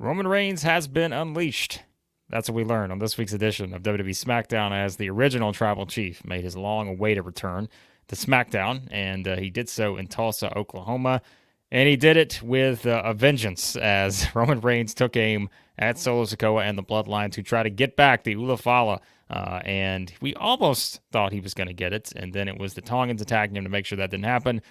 Roman Reigns has been unleashed. That's what we learned on this week's edition of WWE SmackDown as the original Tribal Chief made his long-awaited return to SmackDown, and he did so in Tulsa, Oklahoma. And he did it with a vengeance as Roman Reigns took aim at Solo Sikoa and the Bloodline to try to get back the Ula Fala. And we almost thought he was going to get it, and then it was the Tongans attacking him to make sure that didn't happen.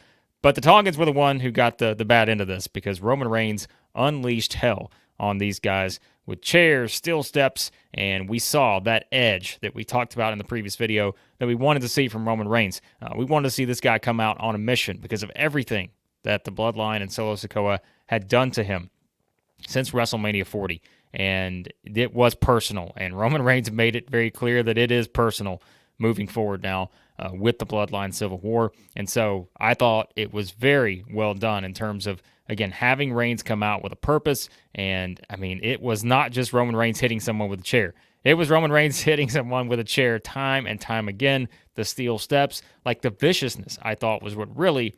But the Tongans were the one who got the bad end of this because Roman Reigns unleashed hell on these guys with chairs, steel steps, and we saw that edge that we talked about in the previous video that we wanted to see from Roman Reigns. We wanted to see this guy come out on a mission because of everything that the Bloodline and Solo Sikoa had done to him since WrestleMania 40. And it was personal, and Roman Reigns made it very clear that it is personal moving forward now with the Bloodline Civil War. And so I thought it was very well done in terms of, again, having Reigns come out with a purpose. And, I mean, it was not just Roman Reigns hitting someone with a chair. It was Roman Reigns hitting someone with a chair time and time again. The steel steps, like the viciousness, I thought was what really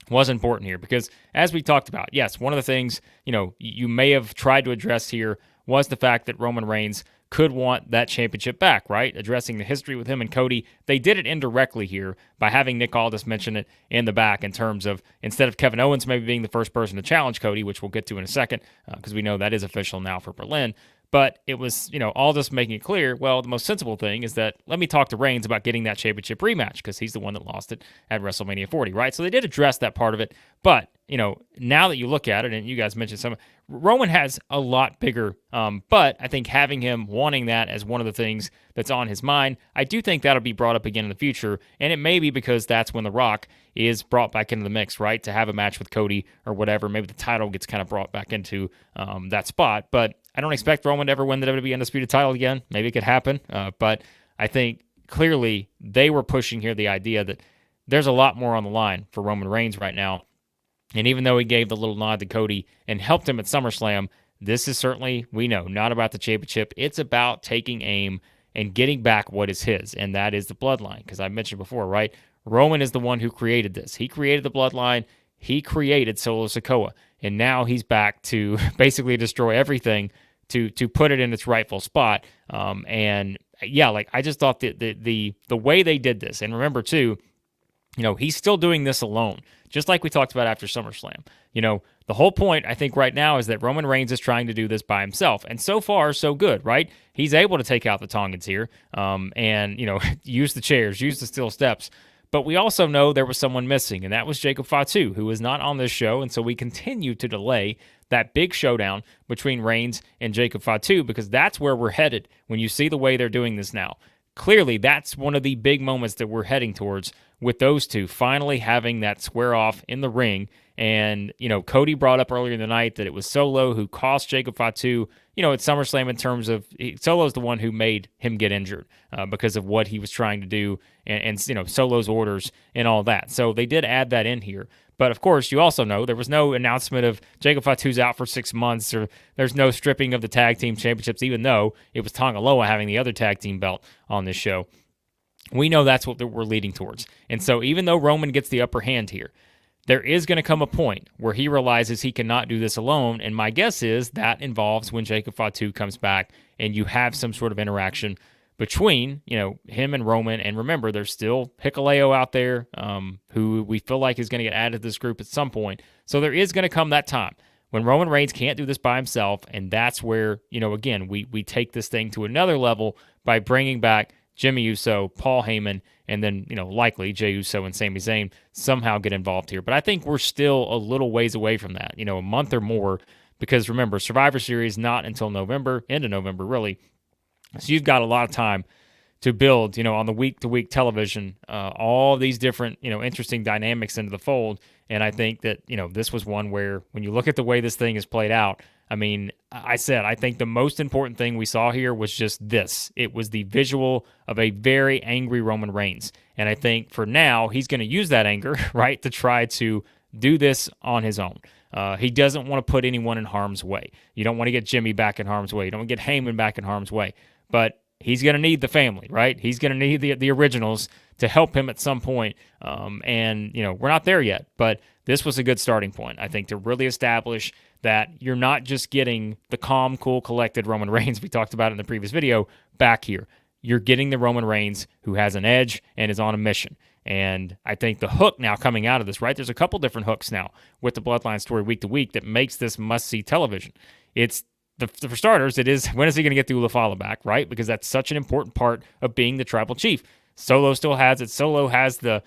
was important here. Because as we talked about, yes, one of the things, you may have tried to address here was the fact that Roman Reigns could want that championship back, right? Addressing the history with him and Cody. They did it indirectly here by having Nick Aldis mention it in the back in terms of instead of Kevin Owens maybe being the first person to challenge Cody, which we'll get to in a second because we know that is official now for Berlin. But it was, Aldis making it clear, well, the most sensible thing is that let me talk to Reigns about getting that championship rematch because he's the one that lost it at WrestleMania 40, right? So they did address that part of it. But, now that you look at it, and you guys mentioned some, Roman has a lot bigger, but I think having him wanting that as one of the things that's on his mind, I do think that'll be brought up again in the future. And it may be because that's when The Rock is brought back into the mix, right? To have a match with Cody or whatever. Maybe the title gets kind of brought back into that spot. But I don't expect Roman to ever win the WWE Undisputed title again. Maybe it could happen. But I think clearly they were pushing here the idea that there's a lot more on the line for Roman Reigns right now. And even though he gave the little nod to Cody and helped him at SummerSlam, this is certainly, we know, not about the championship. It's about taking aim and getting back what is his, and that is the Bloodline. Because I mentioned before, right? Roman is the one who created this. He created the Bloodline. He created Solo Sikoa. And now he's back to basically destroy everything to put it in its rightful spot. And yeah, I just thought that the way they did this, and remember too, he's still doing this alone, just like we talked about after SummerSlam. The whole point, I think, right now is that Roman Reigns is trying to do this by himself. And so far, so good, right? He's able to take out the Tongans here and, use the chairs, use the steel steps. But we also know there was someone missing, and that was Jacob Fatu, who is not on this show. And so we continue to delay that big showdown between Reigns and Jacob Fatu because that's where we're headed when you see the way they're doing this now. Clearly, that's one of the big moments that we're heading towards with those two finally having that square off in the ring. And, Cody brought up earlier in the night that it was Solo who cost Jacob Fatu, at SummerSlam in terms of Solo's the one who made him get injured because of what he was trying to do and Solo's orders and all that. So they did add that in here. But, of course, you also know there was no announcement of Jacob Fatu's out for 6 months or there's no stripping of the tag team championships, even though it was Tonga Loa having the other tag team belt on this show. We know that's what we're leading towards. And so even though Roman gets the upper hand here, there is going to come a point where he realizes he cannot do this alone. And my guess is that involves when Jacob Fatu comes back and you have some sort of interaction between, him and Roman. And remember, there's still Hikuleo out there who we feel like is going to get added to this group at some point. So there is going to come that time when Roman Reigns can't do this by himself. And that's where, again, we take this thing to another level by bringing back Jimmy Uso, Paul Heyman, and then, likely Jey Uso and Sami Zayn somehow get involved here. But I think we're still a little ways away from that, a month or more, because remember, Survivor Series not until November, end of November, really. So you've got a lot of time to build, on the week-to-week television, all these different, interesting dynamics into the fold. And I think that, this was one where when you look at the way this thing is played out, I mean, I think the most important thing we saw here was just this. It was the visual of a very angry Roman Reigns. And I think for now, he's going to use that anger, right, to try to do this on his own. He doesn't want to put anyone in harm's way. You don't want to get Jimmy back in harm's way. You don't want to get Heyman back in harm's way. But he's going to need the family, right? He's going to need the originals to help him at some point. And, we're not there yet. But this was a good starting point, I think, to really establish that you're not just getting the calm, cool, collected Roman Reigns we talked about in the previous video back here. You're getting the Roman Reigns who has an edge and is on a mission. And I think the hook now coming out of this, right? There's a couple different hooks now with the Bloodline story week to week that makes this must-see television. It's for starters, it is, when is he going to get the Ula Fala back, right? Because that's such an important part of being the tribal chief. Solo still has it. Solo has the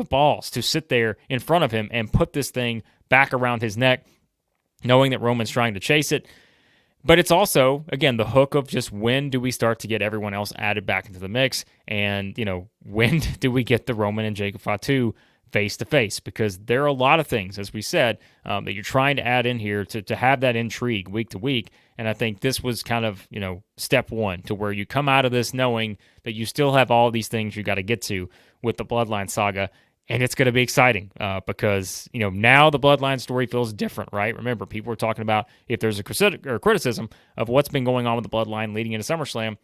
balls to sit there in front of him and put this thing back around his neck, knowing that Roman's trying to chase it. But it's also, again, the hook of just when do we start to get everyone else added back into the mix? And, when do we get the Roman and Jacob Fatu face-to-face? Because there are a lot of things, as we said, that you're trying to add in here to have that intrigue week to week. And I think this was kind of, step one to where you come out of this knowing that you still have all these things you got to get to with the Bloodline saga. And it's going to be exciting because, now the Bloodline story feels different, right? Remember, people were talking about if there's a criticism of what's been going on with the Bloodline leading into SummerSlam,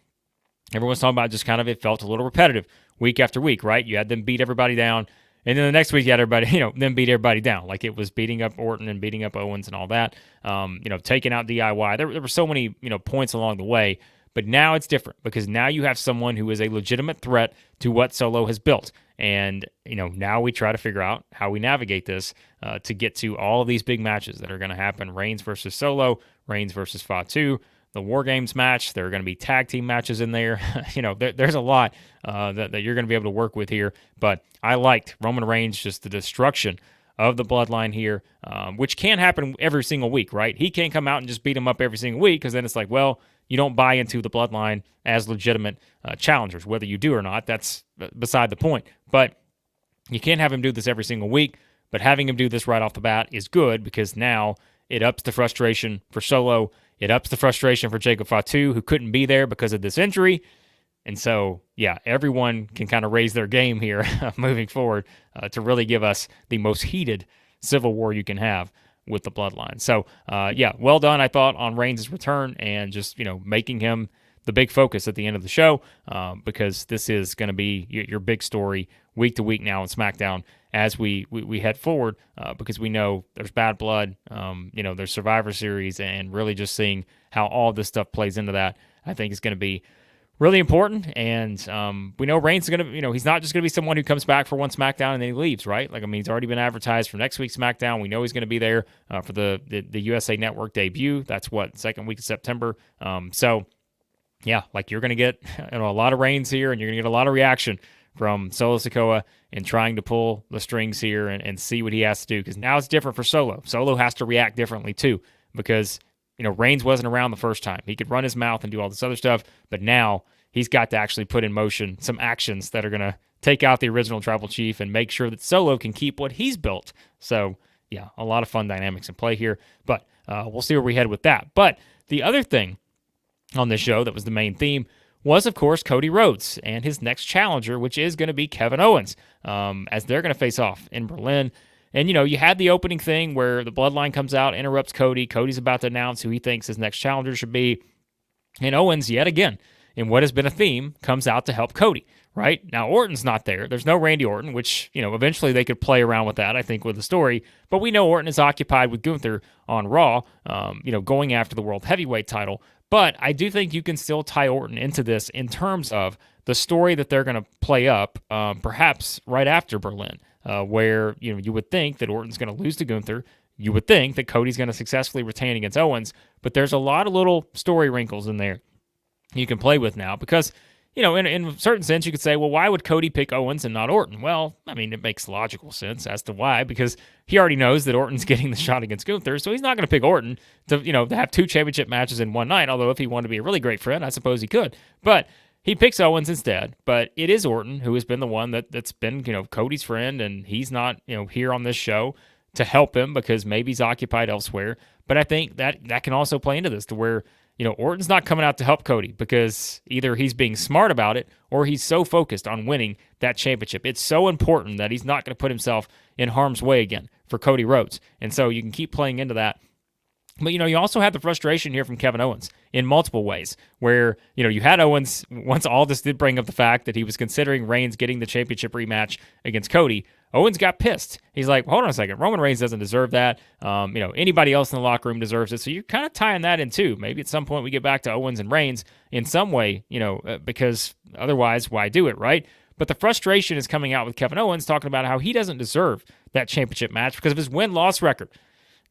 everyone's talking about just kind of it felt a little repetitive week after week, right? You had them beat everybody down, and then the next week you had everybody, them beat everybody down. Like it was beating up Orton and beating up Owens and all that, taking out DIY. There were so many, points along the way. But now it's different because now you have someone who is a legitimate threat to what Solo has built. And, now we try to figure out how we navigate this to get to all of these big matches that are going to happen. Reigns versus Solo, Reigns versus Fatu, the War Games match. There are going to be tag team matches in there. There's a lot that you're going to be able to work with here. But I liked Roman Reigns, just the destruction of the Bloodline here, which can happen every single week, right? He can't come out and just beat him up every single week because then it's like, well, you don't buy into the Bloodline as legitimate challengers. Whether you do or not, that's beside the point. But you can't have him do this every single week, but having him do this right off the bat is good because now it ups the frustration for Solo. It ups the frustration for Jacob Fatu, who couldn't be there because of this injury. And so, yeah, everyone can kind of raise their game here moving forward to really give us the most heated Civil War you can have with the Bloodline. So, well done, I thought, on Reigns' return and just, making him the big focus at the end of the show because this is going to be your big story week to week now on SmackDown as we head forward because we know there's Bad Blood, there's Survivor Series, and really just seeing how all this stuff plays into that, I think is going to be really important. And we know Reigns is going to, he's not just going to be someone who comes back for one SmackDown and then he leaves, right? He's already been advertised for next week's SmackDown. We know he's going to be there for the USA Network debut. That's second week of September. Yeah, you're going to get a lot of Reigns here, and you're going to get a lot of reaction from Solo Sikoa in trying to pull the strings here and see what he has to do, because now it's different for Solo. Solo has to react differently too, because Reigns wasn't around the first time. He could run his mouth and do all this other stuff, but now he's got to actually put in motion some actions that are going to take out the original Tribal Chief and make sure that Solo can keep what he's built. So, yeah, a lot of fun dynamics in play here, but we'll see where we head with that. But the other thing on this show that was the main theme was, of course, Cody Rhodes and his next challenger, which is going to be Kevin Owens, as they're going to face off in Berlin. And, you had the opening thing where the Bloodline comes out, interrupts Cody. Cody's about to announce who he thinks his next challenger should be. And Owens, yet again, in what has been a theme, comes out to help Cody, right? Now, Orton's not there. There's no Randy Orton, which, eventually they could play around with that, I think, with the story. But we know Orton is occupied with Gunther on Raw, going after the World Heavyweight title. But I do think you can still tie Orton into this in terms of the story that they're going to play up, perhaps right after Berlin, where you would think that Orton's going to lose to Gunther. You would think that Cody's going to successfully retain against Owens. But there's a lot of little story wrinkles in there you can play with now because, in a certain sense, you could say, well, why would Cody pick Owens and not Orton? Well, it makes logical sense as to why, because he already knows that Orton's getting the shot against Gunther, so he's not going to pick Orton to have two championship matches in one night, although if he wanted to be a really great friend, I suppose he could. But he picks Owens instead, but it is Orton who has been the one that's been, Cody's friend, and he's not, here on this show to help him because maybe he's occupied elsewhere. But I think that can also play into this to where, Orton's not coming out to help Cody because either he's being smart about it or he's so focused on winning that championship. It's so important that he's not going to put himself in harm's way again for Cody Rhodes. And so you can keep playing into that. But, you also had the frustration here from Kevin Owens in multiple ways where, you had Owens, once all this did bring up the fact that he was considering Reigns getting the championship rematch against Cody, Owens got pissed. He's like, hold on a second. Roman Reigns doesn't deserve that. Anybody else in the locker room deserves it. So you're kind of tying that in too. Maybe at some point we get back to Owens and Reigns in some way, because otherwise, why do it, right? But the frustration is coming out with Kevin Owens talking about how he doesn't deserve that championship match because of his win-loss record.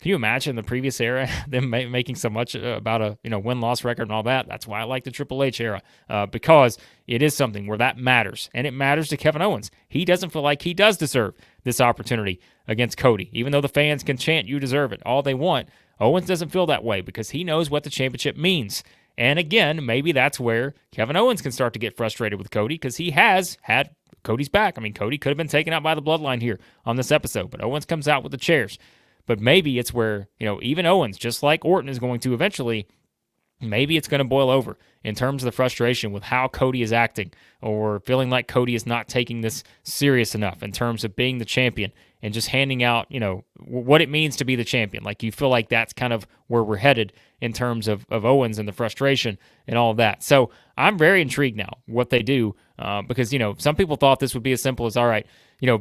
Can you imagine the previous era, them making so much about a win-loss record and all that? That's why I like the Triple H era, because it is something where that matters, and it matters to Kevin Owens. He doesn't feel like he does deserve this opportunity against Cody, even though the fans can chant, you deserve it, all they want. Owens doesn't feel that way because he knows what the championship means. And again, maybe that's where Kevin Owens can start to get frustrated with Cody because he has had Cody's back. I mean, Cody could have been taken out by the Bloodline here on this episode, but Owens comes out with the chairs. But maybe it's where, even Owens, just like Orton is going to eventually, maybe it's going to boil over in terms of the frustration with how Cody is acting or feeling like Cody is not taking this serious enough in terms of being the champion and just handing out, what it means to be the champion. Like you feel like that's kind of where we're headed in terms of Owens and the frustration and all of that. So I'm very intrigued now what they do because, some people thought this would be as simple as, all right,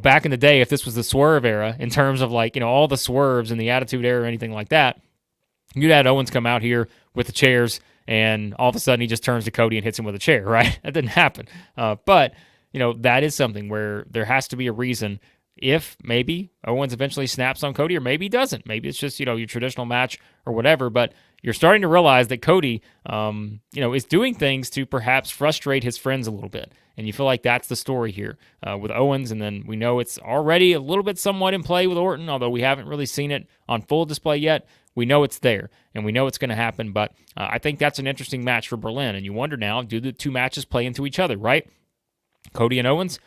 back in the day, if this was the Swerve era in terms of like, all the swerves and the Attitude Era or anything like that, you'd had Owens come out here with the chairs and all of a sudden he just turns to Cody and hits him with a chair, right? That didn't happen. But that is something where there has to be a reason if maybe Owens eventually snaps on Cody or maybe he doesn't. Maybe it's just, your traditional match or whatever, but you're starting to realize that Cody, is doing things to perhaps frustrate his friends a little bit. And you feel like that's the story here with Owens. And then we know it's already a little bit somewhat in play with Orton, although we haven't really seen it on full display yet. We know it's there, and we know it's going to happen. But I think that's an interesting match for Berlin. And you wonder now, do the two matches play into each other, right? Cody and Owens,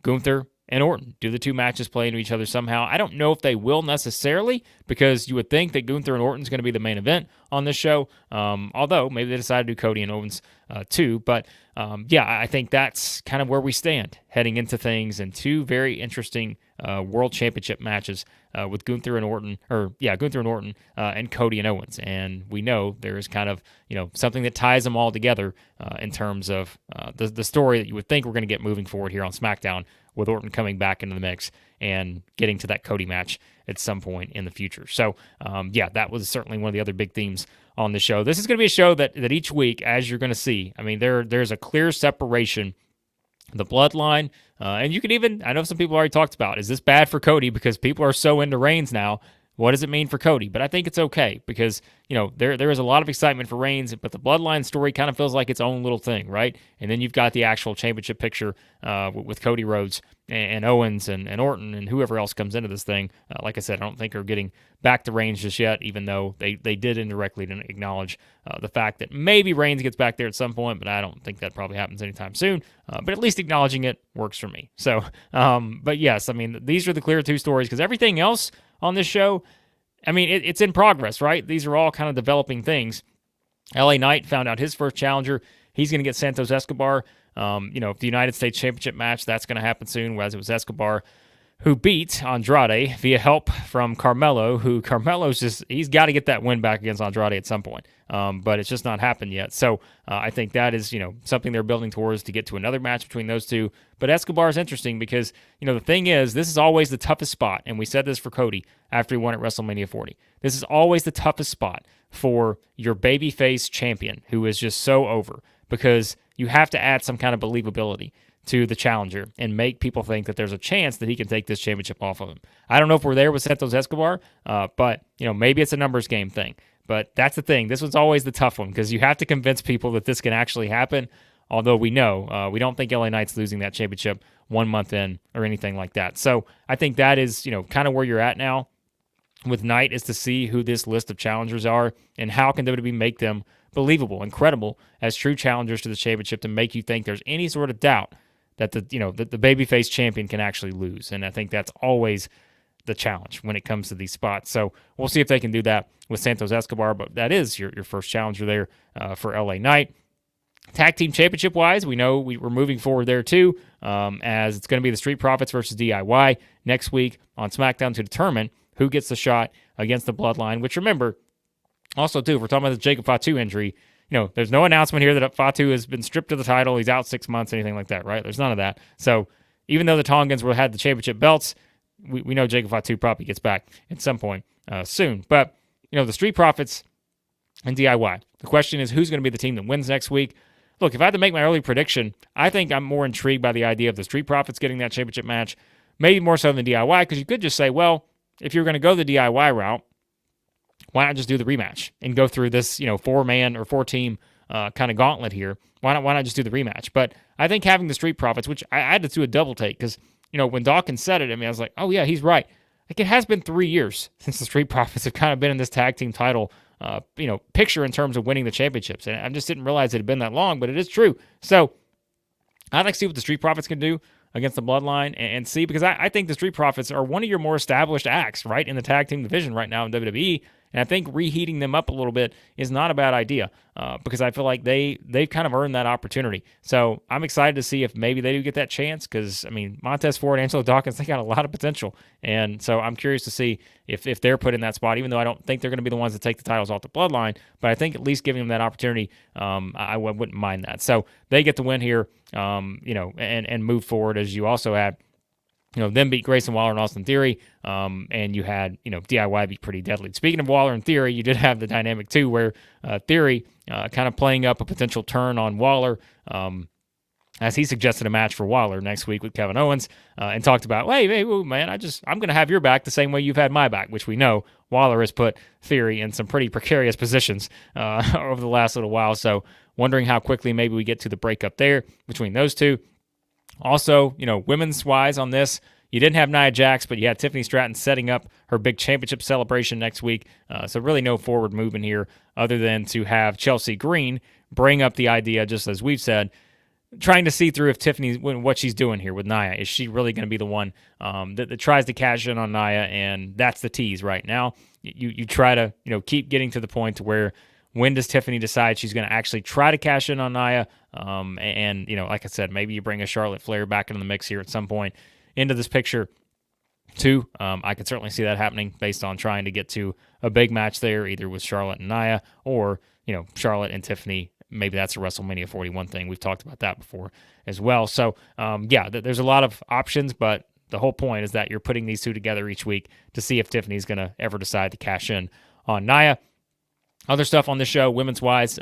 Gunther and Orton. Do the two matches play into each other somehow? I don't know if they will necessarily, because you would think that Gunther and Orton is going to be the main event on this show, although maybe they decided to do Cody and Owens too. But I think that's kind of where we stand heading into things, and two very interesting World Championship matches with Gunther and Orton, and Cody and Owens. And we know there is kind of, something that ties them all together in terms of the story that you would think we're going to get moving forward here on SmackDown, with Orton coming back into the mix and getting to that Cody match at some point in the future. So, that was certainly one of the other big themes on the show. This is going to be a show that each week, as you're going to see, I mean, there's a clear separation. The Bloodline, and you can even, I know some people already talked about, is this bad for Cody because people are so into Reigns now? What does it mean for Cody? But I think it's okay because, there is a lot of excitement for Reigns, but the Bloodline story kind of feels like its own little thing, right? And then you've got the actual championship picture with Cody Rhodes and Owens and Orton and whoever else comes into this thing. Like I said, I don't think they're getting back to Reigns just yet, even though they did indirectly acknowledge the fact that maybe Reigns gets back there at some point, but I don't think that probably happens anytime soon. But at least acknowledging it works for me. So, but yes, I mean, these are the clear two stories because everything else on this show, I mean, it's in progress, right? These are all kind of developing things. LA Knight found out his first challenger. He's going to get Santos Escobar. The United States Championship match, that's going to happen soon, whereas it was Escobar who beat Andrade via help from Carmelo, who Carmelo's he's got to get that win back against Andrade at some point. But it's just not happened yet. So I think that is, something they're building towards to get to another match between those two. But Escobar is interesting because, the thing is, this is always the toughest spot. And we said this for Cody after he won at WrestleMania 40. This is always the toughest spot for your babyface champion who is just so over because you have to add some kind of believability to the challenger and make people think that there's a chance that he can take this championship off of him. I don't know if we're there with Santos Escobar, but maybe it's a numbers game thing. But that's the thing. This one's always the tough one because you have to convince people that this can actually happen. Although we know, we don't think LA Knight's losing that championship 1 month in or anything like that. So I think that is, kind of where you're at now with Knight, is to see who this list of challengers are and how can WWE make them believable and credible as true challengers to the championship to make you think there's any sort of doubt that the babyface champion can actually lose. And I think that's always the challenge when it comes to these spots. So we'll see if they can do that with Santos Escobar, but that is your first challenger there for LA Knight. Tag team championship wise, we know we're moving forward there too, as it's going to be the Street Profits versus DIY next week on SmackDown to determine who gets the shot against the Bloodline, which remember, also too, if we're talking about the Jacob Fatu injury, there's no announcement here that Fatu has been stripped of the title. He's out 6 months, anything like that, right? There's none of that. So even though the Tongans had the championship belts, we know Jacob Fatu probably gets back at some point soon. But, the Street Profits and DIY. The question is, who's going to be the team that wins next week? Look, if I had to make my early prediction, I think I'm more intrigued by the idea of the Street Profits getting that championship match, maybe more so than DIY, because you could just say, well, if you're going to go the DIY route, why not just do the rematch and go through this, 4-man or 4-team kind of gauntlet here? Why not just do the rematch? But I think having the Street Profits, which I had to do a double take, because, when Dawkins said it, I was like, oh, yeah, he's right. Like, it has been 3 years since the Street Profits have kind of been in this tag team title picture in terms of winning the championships. And I just didn't realize it had been that long, but it is true. So I'd like to see what the Street Profits can do against the Bloodline and see, because I think the Street Profits are one of your more established acts, right, in the tag team division right now in WWE. And I think reheating them up a little bit is not a bad idea because I feel like they've kind of earned that opportunity. So I'm excited to see if maybe they do get that chance because, Montez Ford, Angelo Dawkins, they got a lot of potential. And so I'm curious to see if they're put in that spot, even though I don't think they're going to be the ones that take the titles off the Bloodline. But I think at least giving them that opportunity, I wouldn't mind that. So they get the win here, and move forward as you also had them beat Grayson Waller and Austin Theory, and you had, DIY be pretty deadly. Speaking of Waller and Theory, you did have the dynamic, too, where Theory kind of playing up a potential turn on Waller, as he suggested a match for Waller next week with Kevin Owens, and talked about, hey, man, I'm going to have your back the same way you've had my back, which we know Waller has put Theory in some pretty precarious positions over the last little while. So wondering how quickly maybe we get to the breakup there between those two. Also, women's wise on this, you didn't have Nia Jax, but you had Tiffany Stratton setting up her big championship celebration next week. So really no forward movement here other than to have Chelsea Green bring up the idea, just as we've said, trying to see through if Tiffany's what she's doing here with Nia. Is she really going to be the one that tries to cash in on Nia? And that's the tease right now. You try to keep getting to the point to where when does Tiffany decide she's going to actually try to cash in on Nia? And like I said, maybe you bring a Charlotte Flair back into the mix here at some point into this picture too. I could certainly see that happening based on trying to get to a big match there, either with Charlotte and Nia or, Charlotte and Tiffany. Maybe that's a WrestleMania 41 thing. We've talked about that before as well. So, there's a lot of options, but the whole point is that you're putting these two together each week to see if Tiffany's going to ever decide to cash in on Nia. Other stuff on this show, women's wise,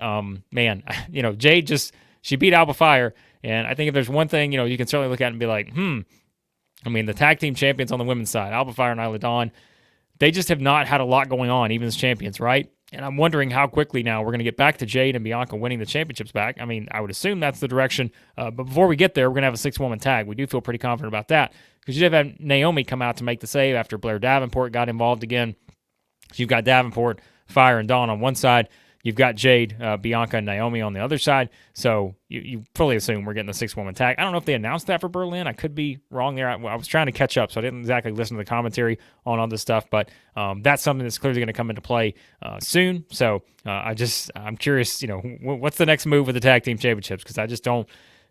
Jade she beat Alba Fyre, and I think if there's one thing, you can certainly look at it and be like, the tag team champions on the women's side, Alba Fyre and Isla Dawn, they just have not had a lot going on, even as champions, right? And I'm wondering how quickly now we're going to get back to Jade and Bianca winning the championships back. I would assume that's the direction, but before we get there, we're going to have a 6-woman tag. We do feel pretty confident about that, because you did have Naomi come out to make the save after Blair Davenport got involved again. So you've got Davenport, Fire, and Dawn on one side. You've got Jade, Bianca, and Naomi on the other side. So you fully assume we're getting the 6-woman tag. I don't know if they announced that for Berlin. I could be wrong there. I was trying to catch up, so I didn't exactly listen to the commentary on all this stuff. But that's something that's clearly going to come into play soon. So I'm curious, what's the next move with the tag team championships? Because I just don't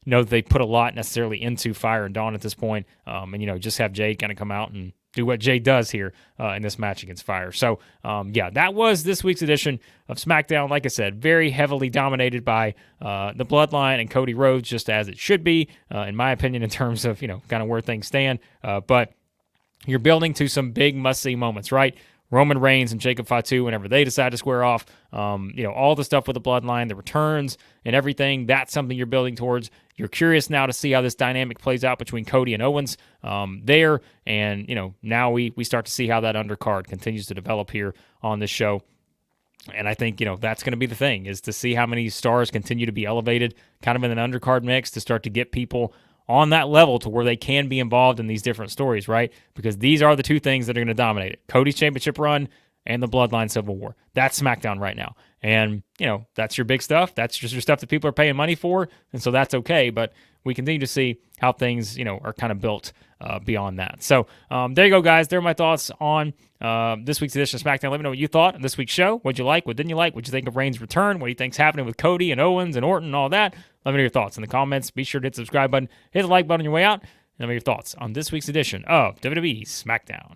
know that they put a lot necessarily into Fire and Dawn at this point. And just have Jade kind of come out and do what Jay does here in this match against Fire. So, that was this week's edition of SmackDown. Like I said, very heavily dominated by the Bloodline and Cody Rhodes, just as it should be, in my opinion, in terms of, kind of where things stand. But you're building to some big must-see moments, right? Roman Reigns and Jacob Fatu, whenever they decide to square off, all the stuff with the Bloodline, the returns and everything, that's something you're building towards. You're curious now to see how this dynamic plays out between Cody and Owens there. And, now we start to see how that undercard continues to develop here on this show. And I think, that's going to be the thing, is to see how many stars continue to be elevated kind of in an undercard mix to start to get people on that level to where they can be involved in these different stories, right? Because these are the two things that are going to dominate it. Cody's championship run and the Bloodline Civil War. That's SmackDown right now. And, that's your big stuff. That's just your stuff that people are paying money for. And so that's okay. But we continue to see how things, are kind of built beyond that. So there you go, guys. There are my thoughts on this week's edition of SmackDown. Let me know what you thought of this week's show. What'd you like? What didn't you like? What'd you think of Reigns' return? What do you think's happening with Cody and Owens and Orton and all that? Let me know your thoughts in the comments. Be sure to hit the subscribe button. Hit the like button on your way out. Let me know your thoughts on this week's edition of WWE SmackDown.